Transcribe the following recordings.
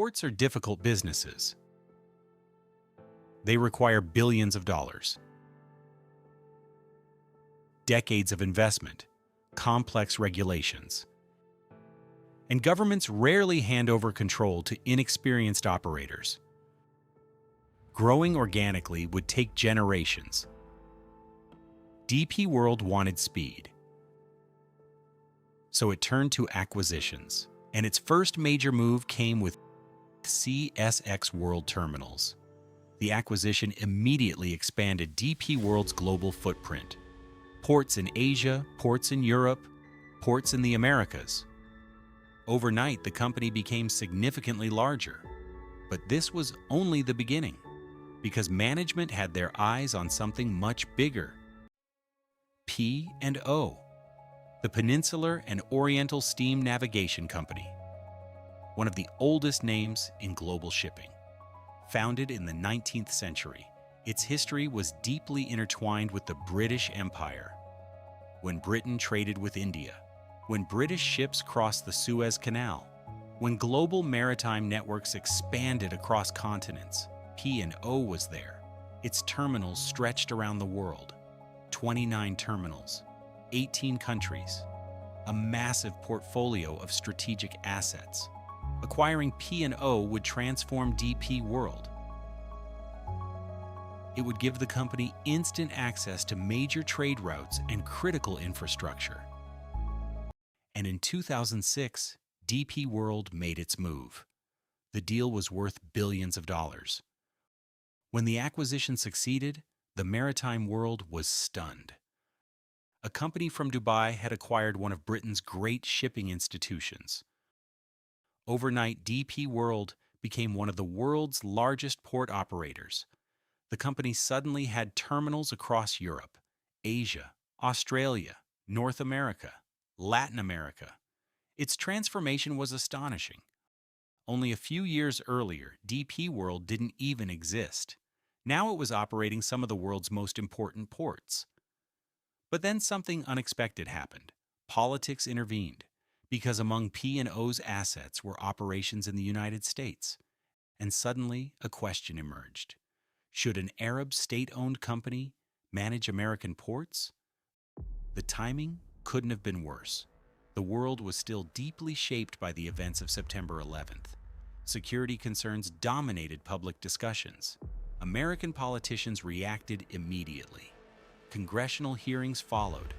Ports are difficult businesses. They require billions of dollars, decades of investment, complex regulations, and governments rarely hand over control to inexperienced operators. Growing organically would take generations. DP World wanted speed, so it turned to acquisitions, and its first major move came with CSX World Terminals. The acquisition immediately expanded DP World's global footprint. Ports in Asia, ports in Europe, ports in the Americas. Overnight, the company became significantly larger. But this was only the beginning, because management had their eyes on something much bigger. P&O, the Peninsular and Oriental Steam Navigation Company, one of the oldest names in global shipping. Founded in the 19th century, its history was deeply intertwined with the British Empire. When Britain traded with India, when British ships crossed the Suez Canal, when global maritime networks expanded across continents, P&O was there. Its terminals stretched around the world. 29 terminals, 18 countries, a massive portfolio of strategic assets. Acquiring P&O would transform DP World. It would give the company instant access to major trade routes and critical infrastructure. And in 2006, DP World made its move. The deal was worth billions of dollars. When the acquisition succeeded, the maritime world was stunned. A company from Dubai had acquired one of Britain's great shipping institutions. Overnight, DP World became one of the world's largest port operators. The company suddenly had terminals across Europe, Asia, Australia, North America, Latin America. Its transformation was astonishing. Only a few years earlier, DP World didn't even exist. Now it was operating some of the world's most important ports. But then something unexpected happened. Politics intervened, because among P&O's assets were operations in the United States. And suddenly, a question emerged. Should an Arab state-owned company manage American ports? The timing couldn't have been worse. The world was still deeply shaped by the events of September 11th. Security concerns dominated public discussions. American politicians reacted immediately. Congressional hearings followed.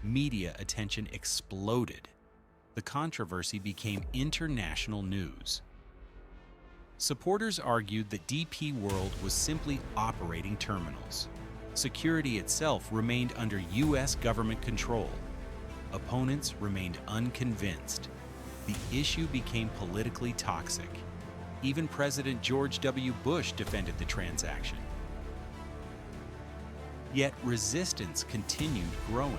Media attention exploded. The controversy became international news. Supporters argued that DP World was simply operating terminals. Security itself remained under U.S. government control. Opponents remained unconvinced. The issue became politically toxic. Even President George W. Bush defended the transaction. Yet resistance continued growing.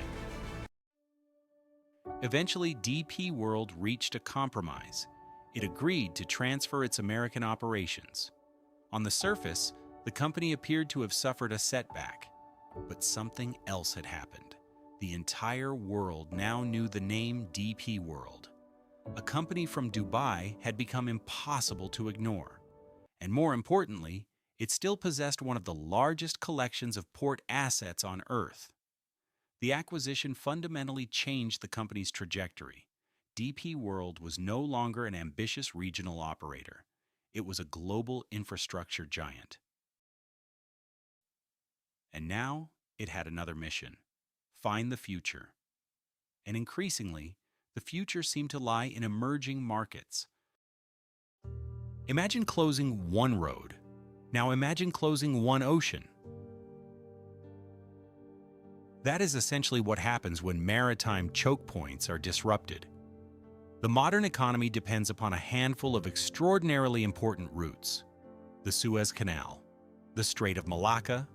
Eventually, DP World reached a compromise. It agreed to transfer its American operations. On the surface, the company appeared to have suffered a setback. But something else had happened. The entire world now knew the name DP World. A company from Dubai had become impossible to ignore. And more importantly, it still possessed one of the largest collections of port assets on Earth. The acquisition fundamentally changed the company's trajectory. DP World was no longer an ambitious regional operator. It was a global infrastructure giant. And now, it had another mission: find the future. And increasingly, the future seemed to lie in emerging markets. Imagine closing one road. Now imagine closing one ocean. That is essentially what happens when maritime choke points are disrupted. The modern economy depends upon a handful of extraordinarily important routes: the Suez Canal, the Strait of Malacca,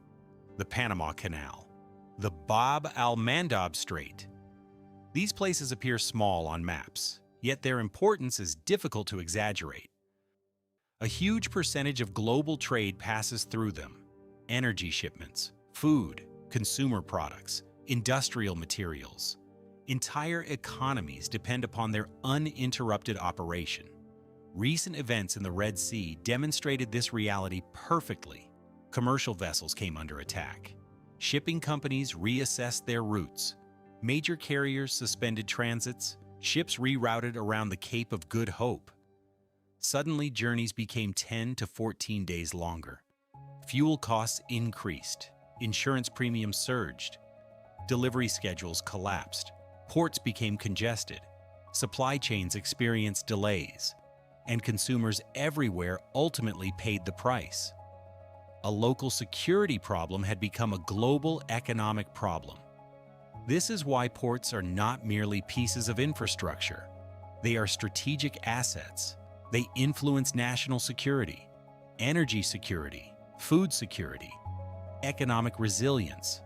the Panama Canal, the Bab al-Mandab Strait. These places appear small on maps, yet their importance is difficult to exaggerate. A huge percentage of global trade passes through them: energy shipments, food, consumer products, industrial materials. Entire economies depend upon their uninterrupted operation. Recent events in the Red Sea demonstrated this reality perfectly. Commercial vessels came under attack. Shipping companies reassessed their routes. Major carriers suspended transits. Ships rerouted around the Cape of Good Hope. Suddenly, journeys became 10 to 14 days longer. Fuel costs increased. Insurance premiums surged. Delivery schedules collapsed. Ports became congested. Supply chains experienced delays. And consumers everywhere ultimately paid the price. A local security problem had become a global economic problem. This is why ports are not merely pieces of infrastructure. They are strategic assets. They influence national security, energy security, food security, economic resilience.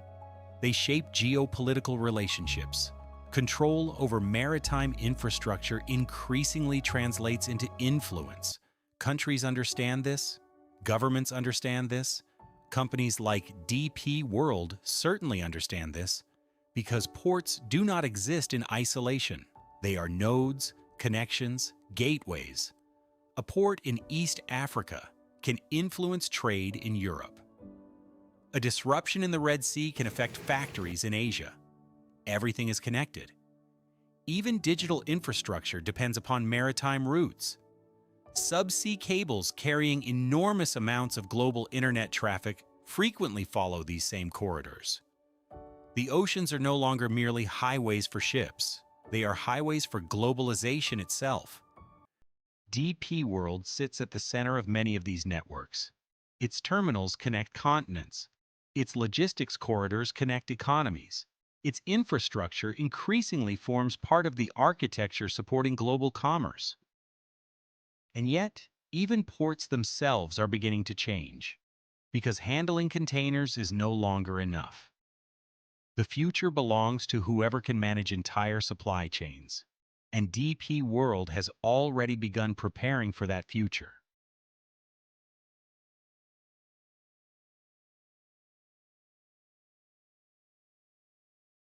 They shape geopolitical relationships. Control over maritime infrastructure increasingly translates into influence. Countries understand this. Governments understand this. Companies like DP World certainly understand this, because ports do not exist in isolation. They are nodes, connections, gateways. A port in East Africa can influence trade in Europe. A disruption in the Red Sea can affect factories in Asia. Everything is connected. Even digital infrastructure depends upon maritime routes. Subsea cables carrying enormous amounts of global internet traffic frequently follow these same corridors. The oceans are no longer merely highways for ships. They are highways for globalization itself. DP World sits at the center of many of these networks. Its terminals connect continents. Its logistics corridors connect economies. Its infrastructure increasingly forms part of the architecture supporting global commerce. And yet, even ports themselves are beginning to change, because handling containers is no longer enough. The future belongs to whoever can manage entire supply chains, and DP World has already begun preparing for that future.